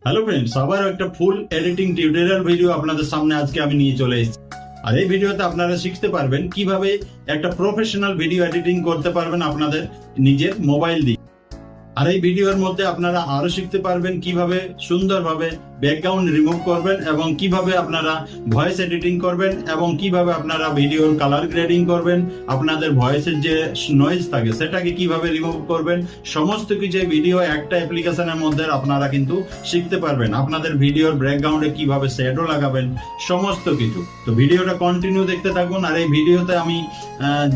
Hello friends, আবার একটা ফুল editing tutorial video আপনাদের সামনে আজকে আমি নিয়ে চলে এসেছি। আর এই ভিডিওতে আপনারা শিখতে পারবেন কিভাবে একটা প্রফেশনাল ভিডিও এডিটিং করতে পারবেন আপনাদের নিজের মোবাইল দিয়ে। আর এই ভিডিওর মধ্যে আপনারা আরো শিখতে পারবেন কিভাবে সুন্দরভাবে ব্যাকগ্রাউন্ড রিমুভ করবেন এবং কিভাবে আপনারা ভয়েস এডিটিং করবেন এবং কিভাবে আপনারা ভিডিওর কালার গ্রেডিং করবেন, আপনাদের ভয়েসের যে নয়েজ থাকে সেটাকে কিভাবে রিমুভ করবেন। সমস্ত কিছু ভিডিও একটা অ্যাপ্লিকেশনের মধ্যে আপনারা কিন্তু শিখতে পারবেন। আপনাদের ভিডিওর ব্যাকগ্রাউন্ডে কিভাবে শ্যাডো লাগাবেন, সমস্ত কিছু। তো ভিডিওটা কন্টিনিউ দেখতে থাকুন। আর এই ভিডিওতে আমি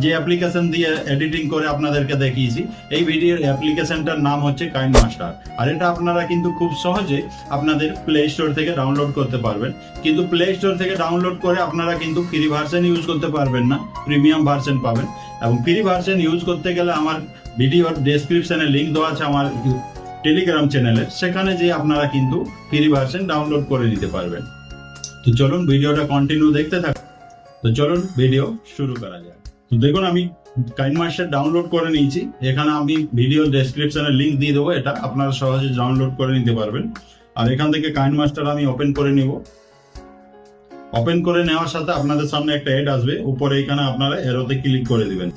যে অ্যাপ্লিকেশন দিয়ে এডিটিং করে আপনাদেরকে দেখিয়েছি, এই ভিডিওর অ্যাপ্লিকেশনটার নাম হচ্ছে কাইনমাস্টার। আর এটা আপনারা কিন্তু খুব সহজে আপনাদের প্লে স্টোর থেকে ডাউনলোড করতে পারবেন। কিন্তু প্লে স্টোর থেকে ডাউনলোড করে আপনারা কিন্তু ফ্রি ভার্সন ইউজ করতে পারবেন না, প্রিমিয়াম ভার্সন পাবেন। এবং ফ্রি ভার্সন ইউজ করতে গেলে আমার ভিডিওর ডেসক্রিপশনে লিংক দেওয়া আছে আমার টেলিগ্রাম চ্যানেলে, সেখানে যে আপনারা কিন্তু ফ্রি ভার্সন ডাউনলোড করে নিতে পারবেন। তো চলুন ভিডিওটা কন্টিনিউ দেখতে থাকুন। তো চলুন ভিডিও শুরু করা যায়। তো দেখুন আমি কাইনমাস্টার ডাউনলোড করে নিয়েছি। এখানে আমি ভিডিও ডেসক্রিপশনে লিংক দিয়ে দেবো, এটা আপনারা সহজে ডাউনলোড করে নিতে পারবেন। আর এখান থেকে কাইনমাস্টার আমি ওপেন করে নিব। ওপেন করে নেওয়ার সাথে আপনাদের সামনে একটা অ্যাড আসবে, উপরে এখানে আপনারা এরোতে ক্লিক করে দিবেন।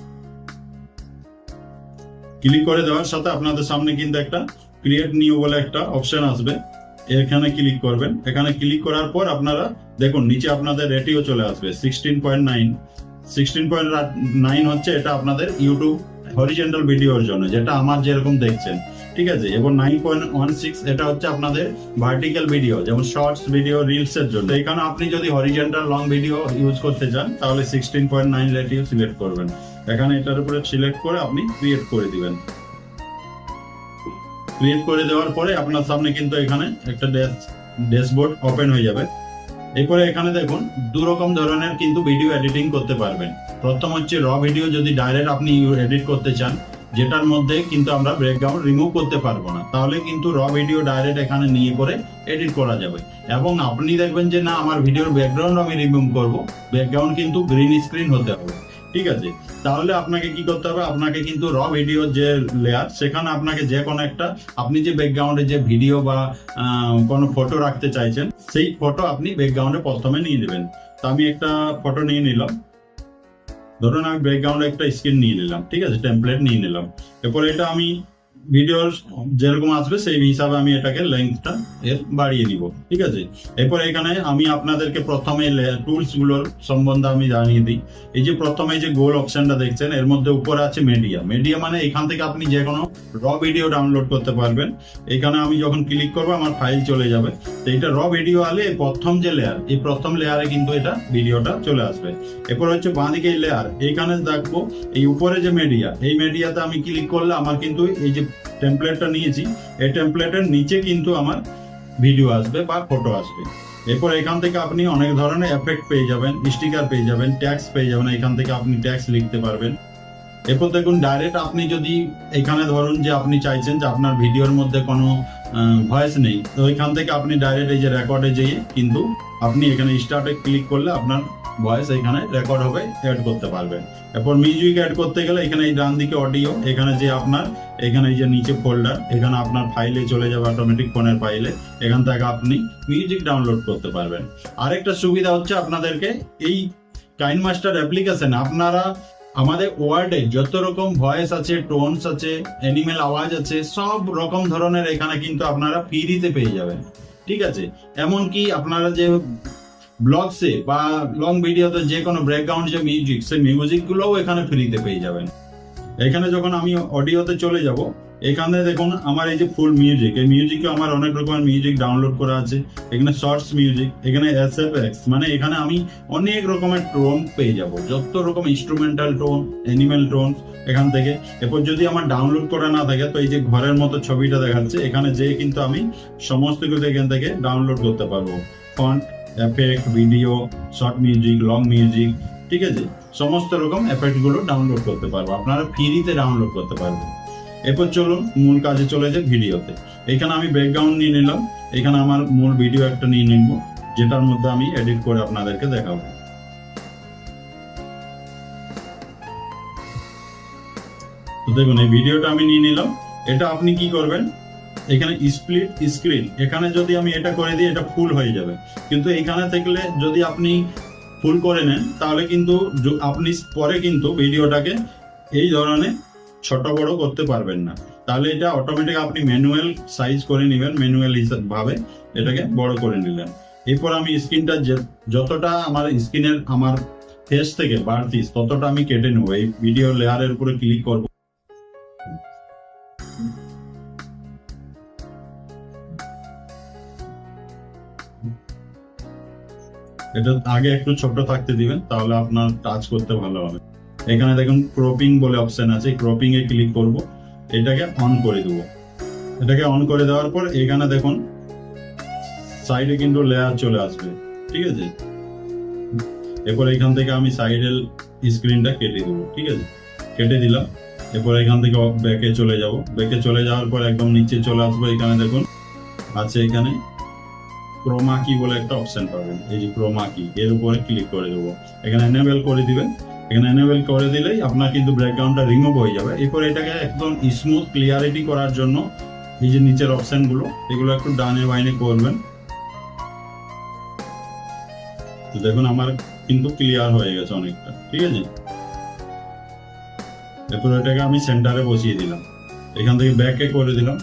ক্লিক করে দেওয়ার সাথে আপনাদের সামনে কিন্তু একটা ক্রিয়েট নিউ বলে একটা অপশন আসবে, এখানে ক্লিক করবেন। এখানে ক্লিক করার পর আপনারা দেখুন নিচে আপনাদের রেটিও চলে আসবে 16.9। 16.9 হচ্ছে এটা আপনাদের ইউটিউব হরিজন্টাল ভিডিওর জন্য, যেটা আমার যেরকম দেখছেন, ঠিক আছে। এবং 9.16 এটা হচ্ছে আপনাদের ভার্টিক্যাল ভিডিও, যেমন শর্টস ভিডিও, রিলস এর জন্য। এখানে আপনি যদি হরিজন্টাল লং ভিডিও ইউজ করতে চান তাহলে 16.9 রেটিও সিলেক্ট করবেন। এখানে এটার উপরে সিলেক্ট করে আপনি ক্রিয়েট করে দিবেন। ক্রিয়েট করে দেওয়ার পরে আপনার সামনে কিন্তু এখানে একটা ড্যাশবোর্ড ওপেন হয়ে যাবে। এরপরে এখানে দেখুন দু রকম ধরনের কিন্তু ভিডিও এডিটিং করতে পারবেন। প্রথম হচ্ছে র ভিডিও, যদি ডাইরেক্ট আপনি এডিট করতে চান, যেটার মধ্যে কিন্তু আমরা ব্যাকগ্রাউন্ড রিমুভ করতে পারবো না, তাহলে কিন্তু র ভিডিও ডাইরেক্ট এখানে নিয়ে করে এডিট করা যাবে। এবং আপনি দেখবেন যে না, আমার ভিডিওর ব্যাকগ্রাউন্ড আমি রিমুভ করব, ব্যাকগ্রাউন্ড কিন্তু গ্রিন স্ক্রিন হতে হবে, ঠিক আছে। তাহলে আপনাকে কি করতে হবে, আপনাকে কিন্তু র ভিডিও যে লেয়ার, সেখানে আপনাকে যে কোনো একটা, আপনি যে ব্যাকগ্রাউন্ডে যে ভিডিও বা কোনো ফটো রাখতে চাইছেন, সেই ফটো আপনি ব্যাকগ্রাউন্ডে প্রথমে নিয়ে নেবেন। তো আমি একটা ফটো নিয়ে নিলাম, ধরুন আমি ব্যাকগ্রাউন্ডে একটা স্ক্রিন নিয়ে নিলাম, ঠিক আছে, টেমপ্লেট নিয়ে নিলাম। এরপর এটা আমি ভিডিওর যেরকম আসবে সেই হিসাবে আমি এটাকে লেন্থটা এর বাড়িয়ে নিব, ঠিক আছে। এরপর এখানে আমি আপনাদেরকে প্রথমে টুলস গুলোর সম্বন্ধে আমি জানিয়ে দিই। এই যে প্রথমে যে গোল অপশনটা দেখছেন, এর মধ্যে উপরে আছে মিডিয়া। মিডিয়া মানে এখান থেকে আপনি যে কোনো র ভিডিও ডাউনলোড করতে পারবেন। এখানে আমি যখন ক্লিক করবো আমার ফাইল চলে যাবে। তো এটা র ভিডিও আলে প্রথম যে লেয়ার, এই প্রথম লেয়ারে কিন্তু এটা ভিডিওটা চলে আসবে। এরপর হচ্ছে বাঁদিকে এই লেয়ার, এইখানে দেখবো এই উপরে যে মিডিয়া, এই মিডিয়াতে আমি ক্লিক করলে আমার কিন্তু এই যে টেমপ্লেটটা নিয়েছি, এই টেমপ্লেটের নিচে কিন্তু আমার ভিডিও আসবে বা ফটো আসবে। এরপর এখান থেকে আপনি অনেক ধরনের এফেক্ট পেয়ে যাবেন, স্টিকার পেয়ে যাবেন, ট্যাক্স পেয়ে যাবেন। এখান থেকে আপনি ট্যাক্স লিখতে পারবেন। এরপর দেখুন ডাইরেক্ট আপনি যদি এখানে ধরুন যে আপনি চাইছেন যে আপনার ভিডিওর মধ্যে কোনো ভয়েস নেই, তো এখান থেকে আপনি ডাইরেক্ট এই যে রেকর্ডে যেয়ে কিন্তু আপনি এখানে স্টার্টে ক্লিক করলে আপনার ভয়েস এখানে রেকর্ড হবে, অ্যাড করতে পারবেন। এরপর মিউজিক অ্যাড করতে গেলে এখানে এই ডান দিকে অডিও, এখানে যে আপনার এখানে এই যে নিচে ফোল্ডার, এখানে আপনার ফাইলে চলে যাবে অটোমেটিক ফোনের ফাইলে, এখান থেকে আপনি মিউজিক ডাউনলোড করতে পারবেন। আরেকটা সুবিধা হচ্ছে আপনাদেরকে এই কাইনমাস্টার অ্যাপ্লিকেশনে আপনারা আমাদের ওয়ার্ডে যত রকম ভয়েস আছে, টোনস আছে, অ্যানিমেল আওয়াজ আছে, সব রকম ধরনের এখানে কিন্তু আপনারা ফ্রিতে পেয়ে যাবেন, ঠিক আছে। এমনকি আপনারা যে ব্লগসে বা লং ভিডিওতে যে কোনো ব্যাকগ্রাউন্ড যে মিউজিক, সেই মিউজিকগুলোও এখানে ফ্রিতে পেয়ে যাবেন। এখানে যখন আমি অডিওতে চলে যাব, এখানে দেখুন আমার এই যে ফুল মিউজিক, এই মিউজিকে আমার অনেক রকমের মিউজিক ডাউনলোড করা আছে। এখানে শর্টস মিউজিক, এখানে এসএফএক্স, মানে এখানে আমি অনেক রকমের টোন পেয়ে যাব, যত রকম ইনস্ট্রুমেন্টাল টোন, অ্যানিমেল টোন এখান থেকে। এরপর যদি আমার ডাউনলোড করা না থাকে, তো এই যে ঘরের মতো ছবিটা দেখাচ্ছে, এখানে যেয়ে কিন্তু আমি সমস্ত কিছু এখান থেকে ডাউনলোড করতে পারবো। Font, effect, video, short music, long music, ঠিক আছে, সমস্ত রকম এফেক্ট গুলো ডাউনলোড করতে পারবো, আপনারা ফ্রিতে ডাউনলোড করতে পারবেন। এরপর চলুন মূল কাজে চলে যায়, ভিডিওতে। এখানে আমি ব্যাকগ্রাউন্ড নিয়ে নিলাম, এখানে আমার মূল ভিডিও একটা নিয়ে নিব, যেটার মধ্যে আমি এডিট করে আপনাদেরকে দেখাবো। তো দেখুন এই ভিডিওটা আমি নিয়ে নিলাম। এটা আপনি কি করবেন, এখানে স্প্লিট স্ক্রিন, এখানে যদি আমি এটা করে দিই এটা ফুল হয়ে যাবে, কিন্তু এখানে থাকলে যদি আপনি ফুল করে নেন তাহলে কিন্তু আপনি পরে কিন্তু ভিডিওটাকে এই ধরনের ছোট বড় করতে পারবেন না। তাহলে এটা অটোমেটিক আপনি ম্যানুয়াল সাইজ করে নেবেন, ম্যানুয়াল ভাবে এটাকে বড় করে নিলেন। এরপর আমি স্ক্রিনটা যতটা আমার স্ক্রিনের আমার ফেস থেকে বাড়তি ততটা আমি কেটে নেবো। এই ভিডিও লেয়ারের উপরে ক্লিক করব, এটা আগে একটু ছোট থাকতে দিবেন, তাহলে আপনার টাচ করতে ভালো হবে। এখানে দেখুন ক্রপিং বলে অপশন আছে, ক্রপিং এ ক্লিক করব, এটাকে অন করে দেবো। এটাকে অন করে দেওয়ার পর এখানে দেখুন সাইডে কিন্তু লেয়ার চলে আসবে, ঠিক আছে। এরপর এখান থেকে আমি সাইডের স্ক্রিনটা কেটে দেবো, ঠিক আছে, কেটে দিলাম। এরপর এখান থেকে ব্যাকে চলে যাব, ব্যাকে চলে যাওয়ার পর একদম নিচে চলে আসবো। এখানে দেখুন আছে এখানে ক্রোমা কি বলে একটা অপশন পাবেন, এই যে ক্রোমা কি, এর উপরে ক্লিক করে দেবো। এখানে এনেবল করে দিবেন, এখানে এনেবল করে দিলেই আপনার কিন্তু ব্যাকগ্রাউন্ডটা রিমুভ হয়ে যাবে। এরপর এটাকে একদম স্মুথ ক্লিয়ারিটি করার জন্য এই যে নিচের অপশন গুলো এগুলো একটু ডানে বাইনে করবেন। দেখুন আমার কিন্তু ক্লিয়ার হয়ে গেছে অনেকটা, ঠিক আছে। এরপর এটাকে আমি সেন্টারে বসিয়ে দিলাম, এখান থেকে ব্যাকে করে দিলাম।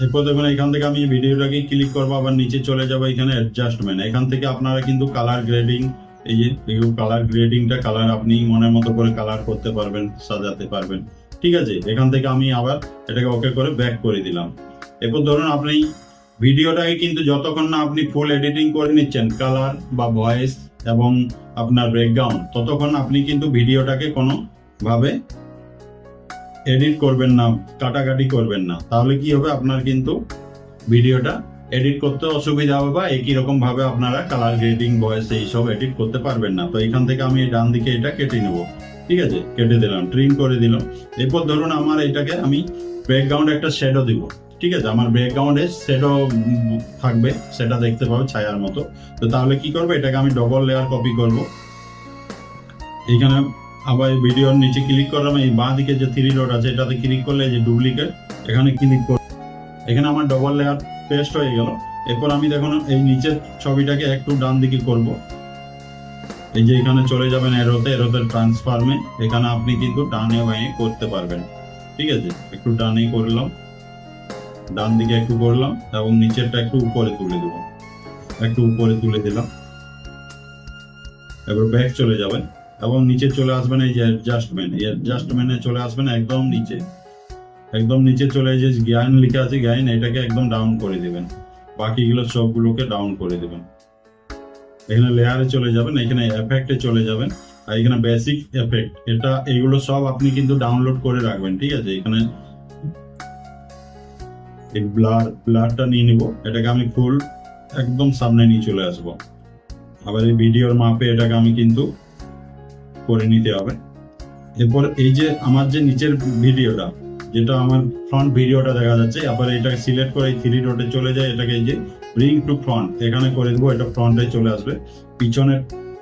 এরপর দেখুন এখান থেকে আমি ভিডিওটাকে ক্লিক করবো, আবার নিচে চলে যাবো, এখানে অ্যাডজাস্টমেন্ট। এখান থেকে আপনারা কিন্তু কালার গ্রেডিং, এই যে কালার গ্রেডিংটা, কালার আপনি মনের মতো করে কালার করতে পারবেন, সাজাতে পারবেন, ঠিক আছে। এখান থেকে আমি আবার এটাকে ওকে করে ব্যাক করে দিলাম। এরপর ধরুন আপনি ভিডিওটাকে কিন্তু যতক্ষণ না আপনি ফুল এডিটিং করে নিচ্ছেন, কালার বা ভয়েস এবং আপনার ব্যাকগ্রাউন্ড, ততক্ষণ আপনি কিন্তু ভিডিওটাকে কোনো ভাবে এডিট করবেন না, কাটাকাটি করবেন না। তাহলে কি হবে, আপনার কিন্তু ভিডিওটা এডিট করতে অসুবিধা হবে, বা একই রকম ভাবে আপনারা কালার গ্রেডিং, ভয়েস এইসব এডিট করতে পারবেন না। তো এখান থেকে আমি ডান দিকে এটা কেটে নেব, ঠিক আছে, কেটে দিলাম, ট্রিম করে দিলাম। এরপর ধরুন আমার এটাকে আমি ব্যাকগ্রাউন্ডে একটা শ্যাডো দিব, ঠিক আছে, আমার ব্যাকগ্রাউন্ডে শ্যাডো থাকবে, সেটা দেখতে পাবো ছায়ার মতো। তো তাহলে কি করবো, এটাকে আমি ডবল লেয়ার কপি করব। এখানে আবার ভিডিওর নিচে ক্লিক করলাম, এই বাঁ দিকে যে 3 ডট আছে এটাতে ক্লিক করলে যে ডুপ্লিকেট, এখানে ক্লিক করব। এখানে আমার ডবল লেয়ার পেস্ট হয়ে গেল। এরপর আমি দেখুন এই নিচের ছবিটাকে একটু ডান দিকে করব, এই যে এখানে চলে যাবেন এরোতে, এরোতে ট্রান্সফর্মে, এখানে আপনি কিন্তু ডানে বাইনে করতে পারবেন, ঠিক আছে। একটু ডানে করলাম, ডান দিকে একটু করলাম, এবং নিচেরটা একটু উপরে তুলে দেব, একটু উপরে তুলে দিলাম। এবার ব্যাক চলে যাবেন এবং নিচে চলে আসবেন, এই যে অ্যাডজাস্টমেন্ট, এই অ্যাডজাস্টমেন্টে চলে আসবেন একদম নিচে, একদম নিচে চলে যে জ্ঞান লিখা আছে, জ্ঞান, এটাকে একদম ডাউন করে দিবেন, বাকিগুলো সবগুলোকে ডাউন করে দিবেন। এখানে লেয়ারে চলে যাবেন, এখানে এফেক্টে চলে যাবেন, আর এখানে বেসিক এফেক্ট, এটা এগুলো সব আপনি কিন্তু ডাউনলোড করে রাখবেন, ঠিক আছে। এখানে এই ব্লারটা নিয়ে নিব, এটাকে আমি ফুল একদম সামনে নিয়ে চলে আসব। আবার এই ভিডিওর মাপে এটাকে আমি কিন্তু করে নিতে হবে। এরপর এই যে আমার যে নিচের ভিডিওটা, যেটা আমার ফ্রন্ট ভিডিওটা দেখা যাচ্ছে, আবার এটাকে সিলেক্ট করে 3 ডটে চলে যায়, এটাকে এই যে ব্রিং টু ফ্রন্ট এখানে করে দেবো, এটা ফ্রন্টে চলে আসবে। পিছনের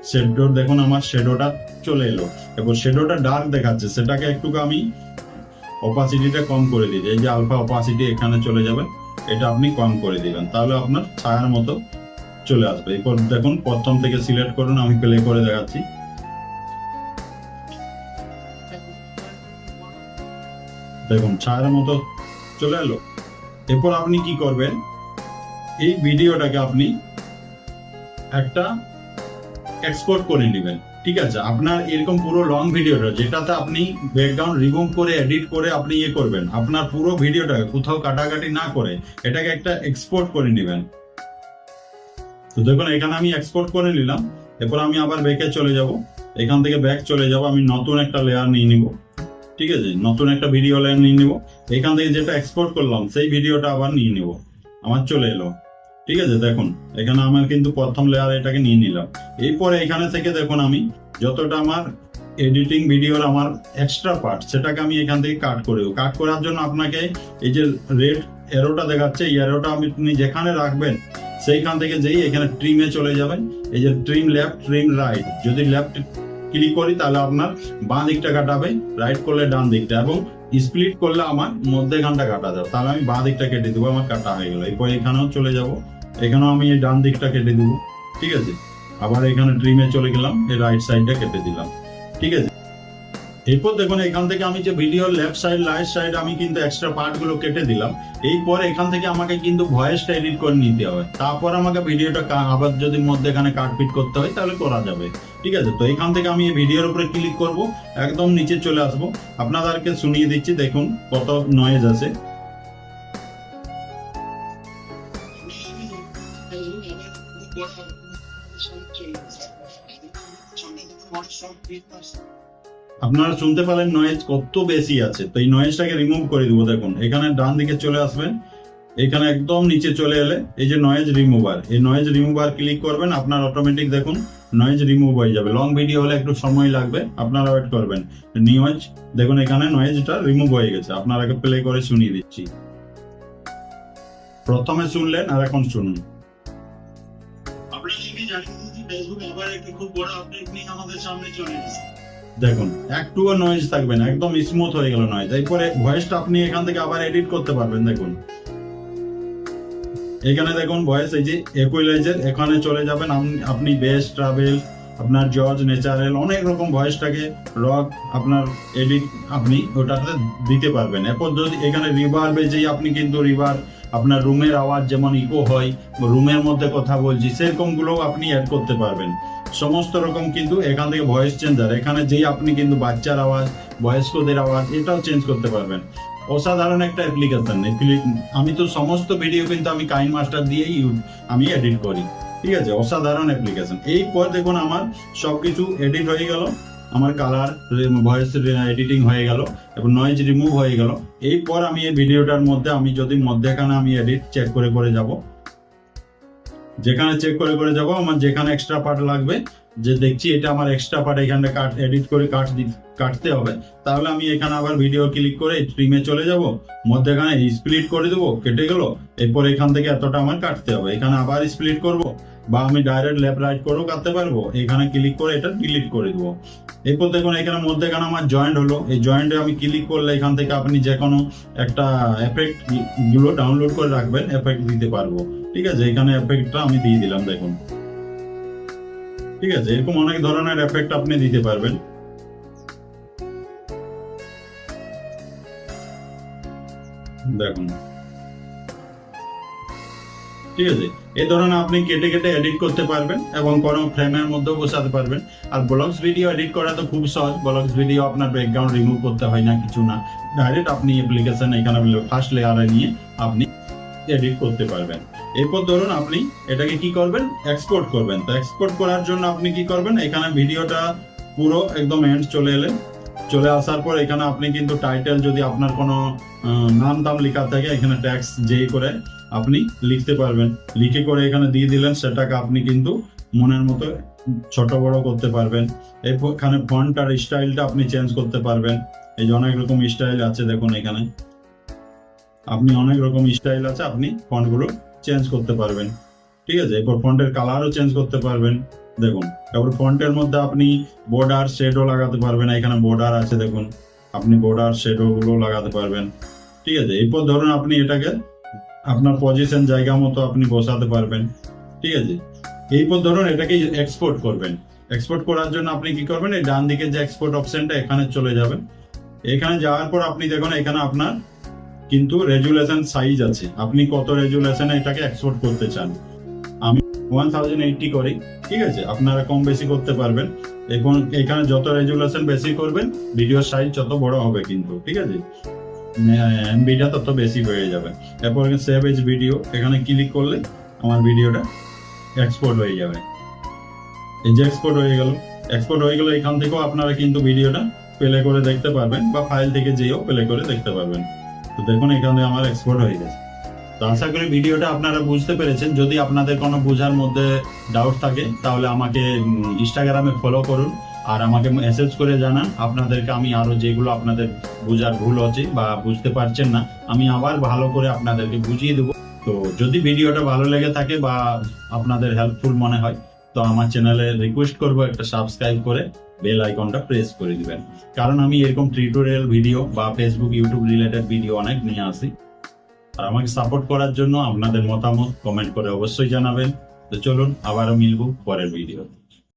শ্যাডো দেখুন আমার শ্যাডোটা চলে এলো। এরপর শ্যাডোটা ডার্ক দেখাচ্ছে, সেটাকে একটু আমি অপাসিটিটা কম করে দিই, এই যে আলফা অপাসিটি এখানে চলে যাবে, এটা আপনি কম করে দিবেন, তাহলে আপনার ছায়ার মতো চলে আসবে। এরপর দেখুন প্রথম থেকে সিলেক্ট করুন, আমি প্লে করে দেখাচ্ছি। দেখুন ছায়ার মতো চলে এলো। এরপর আপনি কি করবেন, এই ভিডিওটাকে আপনি একটা এক্সপোর্ট করে নেবেন, ঠিক আছে। আপনার এরকম পুরো লং ভিডিওটা, যেটাতে আপনি ব্যাকগ্রাউন্ড রিমুভ করে এডিট করে আপনি ইয়ে করবেন, আপনার পুরো ভিডিওটাকে কোথাও কাটাকাটি না করে এটাকে একটা এক্সপোর্ট করে নেবেন। তো দেখুন এখানে আমি এক্সপোর্ট করে নিলাম। এরপর আমি আবার ব্যাকে চলে যাব, এখান থেকে ব্যাক চলে যাব, আমি নতুন একটা লেয়ার নিয়ে নিব, ঠিক আছে, নতুন একটা ভিডিও লেয়ার নিয়ে নিব। এখান থেকে যেটা এক্সপোর্ট করলাম সেই ভিডিওটা আবার নিয়ে নিব, আমার চলে এলো, ঠিক আছে। দেখুন এখানে আমার কিন্তু প্রথম লেয়ার এটাকে নিয়ে নিলাম। এরপরে এখানে থেকে দেখুন আমি যতটা আমার এডিটিং ভিডিওর আমার এক্সট্রা পার্ট, সেটাকে আমি এখান থেকে কাট করে দেবো। কাট করার জন্য আপনাকে এই যে রেড এরোটা দেখাচ্ছে, এই এরোটা আপনি যেখানে রাখবেন সেইখান থেকে যেই এখানে ট্রিমে চলে যাবেন, এই যে ট্রিম লেফট, ট্রিম রাইট, যদি লেফট ক্লিক করি তাহলে আপনার বাঁ দিকটা কাটাবে, রাইট করলে ডান দিকটা, এবং স্প্লিট করলে আমার মধ্যেখানটা কাটা যাবে, তাহলে আমি বাঁ দিকটা কেটে দেবো, আমার কাটা হয়ে গেল। এরপর এখানেও চলে যাব, এখানেও আমি এই ডান দিকটা কেটে দেবো, ঠিক আছে। আবার এখানে ট্রিমে চলে গেলাম, এই রাইট সাইডটা কেটে দিলাম, ঠিক আছে। এরপর দেখুন এখান থেকে আমি যে ভিডিওর লেফট সাইড রাইট সাইড আমি কিন্তু এক্সট্রা পার্ট গুলো কেটে দিলাম। এরপর এখান থেকে আমাকে কিন্তু ভয়েসটা এডিট করে নিতে হবে, তারপর আমাকে ভিডিওটা আবার যদি মধ্যে এখানে কাটপিট করতে হয় তাহলে করা যাবে, ঠিক আছে। তো এখান থেকে আমি এই ভিডিওর উপরে ক্লিক করব, একদম নিচে চলে আসবো, আপনাদেরকে শুনিয়ে দিচ্ছি, দেখুন কত নয়েজ আছে। আপনারা শুনতে পারেন নয়েজ কত বেশি আছে। তো এই নয়েজটাকে রিমুভ করে দিব। দেখুন এখানে ডান দিকে চলে আসবেন, এখানে একদম নিচে চলে এলে এই যে নয়েজ রিমুভার, এই নয়েজ রিমুভার ক্লিক করবেন, আপনার অটোমেটিক দেখুন নয়েজ রিমুভ হয়ে যাবে। লং ভিডিও হলে একটু সময় লাগবে, আপনারা ওয়েট করবেন। নয়েজ দেখুন এখানে নয়েজটা রিমুভ হয়ে গেছে, আপনারাকে প্লে করে শুনিয়ে দিচ্ছি। প্রথমে শুনলেন আর এখন শুনুন। দেখুন একটুও নয়েজ থাকবে না, একদম স্মুথ হয়ে গেল নয়েজ। এরপরে ভয়েসটা আপনি এখান থেকে আবার এডিট করতে পারবেন। দেখুন এখানে দেখুন ভয়েস, এই যে ইকুয়ালাইজার, এখানে চলে যাবেন আপনি বেস, ট্রাভেল, আপনার জজ, ন্যাচারাল, অনেক রকম ভয়েসটাকে রক আপনার এডিট আপনি ওটাতে দিতে পারবেন। এরপর যদি এখানে রিভার্বে যেই আপনি কিন্তু রিভার্ব আপনার রুমের আওয়াজ যেমন ইকো হয়, রুমের মধ্যে কথা বলছি সেরকম গুলো আপনি অ্যাড করতে পারবেন। সমস্ত রকম কিন্তু এখান থেকে ভয়েস চেঞ্জার, এখানে যেই আপনি কিন্তু বাচ্চার আওয়াজ, বয়স্কদের আওয়াজ এটাও চেঞ্জ করতে পারবেন। অসাধারণ একটা অ্যাপ্লিকেশন। আমি তো সমস্ত ভিডিও কিন্তু আমি কাইনমাস্টার দিয়েই আমি এডিট করি, ঠিক আছে। অসাধারণ অ্যাপ্লিকেশন। এরপর দেখুন আমার সবকিছু এডিট হয়ে গেল, আমার কালার, ভয়েস এডিটিং হয়ে গেল এবং নয়েজ রিমুভ হয়ে গেল। এরপর আমি এই ভিডিওটার মধ্যে আমি যদি মধ্যেখানে আমি এডিট চেক করে করে যাব, যেখানে চেক করে করে যাব, আমার যেখানে এক্সট্রা পার্ট লাগবে, যে দেখছি এটা আমার এক্সট্রা পার্ট এখানে এডিট করে কাটতে হবে, তাহলে আমি এখানে আবার ভিডিও ক্লিক করে ট্রিমে চলে যাব, মধ্যেখানে স্প্লিট করে দেবো, কেটে গেল। এরপর এখান থেকে এতটা আমার কাটতে হবে, এখানে আবার স্প্লিট করব, বা আমি ডাইরেক্ট লেফট রাইট করেও কাটতে পারবো। এখানে ক্লিক করে এটা ডিলিট করে দেবো। এরপর দেখুন এখানে মধ্যেখানে আমার জয়েন্ট হলো, এই জয়েন্টে আমি ক্লিক করলে এখান থেকে আপনি যে কোনো একটা এফেক্ট গুলো ডাউনলোড করে রাখবেন, এফেক্ট দিতে পারবো, ঠিক আছে। এখানে এফেক্টটা আমি দিয়ে দিলাম, দেখুন, ঠিক আছে। এরকম অনেক ধরনের এফেক্ট আপনি দিতে পারবেন। দেখুন, ঠিক আছে। এই ধরনের আপনি কেটে কেটে এডিট করতে পারবেন এবং কোনো ফ্রেমের মধ্যেও বসাতে পারবেন। আর ব্লগস ভিডিও এডিট করা তো খুব সহজ। ব্লগস ভিডিও আপনার ব্যাকগ্রাউন্ড রিমুভ করতে হয় না, কিছু না, ডাইরেক্ট আপনি অ্যাপ্লিকেশন এখানে ফার্স্ট লেয়ারে নিয়ে আপনি এডিট করতে পারবেন। এরপর ধরুন আপনি এটাকে কি করবেন, এক্সপোর্ট করবেন। তো এক্সপোর্ট করার জন্য আপনি কি করবেন, এখানে ভিডিওটা পুরো একদম এন্ড চলে আসার পর এখানে আপনি কিন্তু টাইটেল যদি আপনার কোনো নাম দাম লেখা থাকে, এখানে ট্যাক্স যেই করে আপনি লিখতে পারবেন। লিখে করে এখানে দিয়ে দিলেন, সেটাকে আপনি কিন্তু মনের মতো ছোট বড় করতে পারবেন। এখানে ফন্ট আর স্টাইলটা আপনি চেঞ্জ করতে পারবেন। এই যে অনেক রকম স্টাইল আছে, দেখুন এখানে আপনি অনেক রকম স্টাইল আছে, আপনি ফন্টগুলো চেঞ্জ করতে পারবেন, ঠিক আছে। এরপর ফন্টের কালারও চেঞ্জ করতে পারবেন, দেখুন। তারপর ফন্টের মধ্যে আপনি বর্ডার শেডও লাগাতে পারবেন, এখানে বর্ডার আছে, দেখুন আপনি বর্ডার শেডো গুলো লাগাতে পারবেন, ঠিক আছে। এরপর ধরুন আপনি এটাকে আপনার পজিশন জায়গা মতো আপনি বসাতে পারবেন, ঠিক আছে। এরপর ধরুন এটাকে এক্সপোর্ট করবেন। এক্সপোর্ট করার জন্য আপনি কি করবেন, এই ডান দিকে যে এক্সপোর্ট অপশনটা, এখানে চলে যাবেন। এখানে যাওয়ার পর আপনি দেখুন এখানে আপনার কিন্তু রেজুলেশন সাইজ আছে, আপনি কত রেজুলেশনে এটাকে এক্সপোর্ট করতে চান। আমি 1080 করি, ঠিক আছে। আপনারা কম বেশি করতে পারবেন। এবং এখানে যত রেজুলেশন বেশি করবেন, ভিডিওর সাইজ যত বড় হবে কিন্তু, ঠিক আছে, এমবিটা তত বেশি হয়ে যাবে। এরপর সেভ এজ ভিডিও, এখানে ক্লিক করলে আমার ভিডিওটা এক্সপোর্ট হয়ে যাবে। এই যে এক্সপোর্ট হয়ে গেল, এখান থেকেও আপনারা কিন্তু ভিডিওটা প্লে করে দেখতে পারবেন, বা ফাইল থেকে যেও প্লে করে দেখতে পারবেন। তো দেখুন এখানে আমার এক্সপোর্ট হয়ে গেছে। তো আশা করি ভিডিওটা আপনারা বুঝতে পেরেছেন। যদি আপনাদের কোনো বোঝার মধ্যে ডাউট থাকে তাহলে আমাকে ইনস্টাগ্রামে ফলো করুন, আর আমাকে মেসেজ করে জানান। আপনাদেরকে আমি আরো যেগুলো আপনাদের বোঝার ভুল আছে বা বুঝতে পারছেন না, আমি আবার ভালো করে আপনাদেরকে বুঝিয়ে দেবো। তো যদি ভিডিওটা ভালো লেগে থাকে বা আপনাদের হেল্পফুল মনে হয়, তো আমার চ্যানেলে রিকোয়েস্ট করবো একটা সাবস্ক্রাইব করে বেল আইকনটা প্রেস করে দিবেন, কারণ আমি এরকম টিউটোরিয়াল ভিডিও বা ফেসবুক ইউটিউব রিলেটেড ভিডিও অনেক নিয়ে আসি। আর আমাকে সাপোর্ট করার জন্য আপনাদের মতামত কমেন্ট করে অবশ্যই জানাবেন। তো চলুন আবারও মিলবো পরের ভিডিও।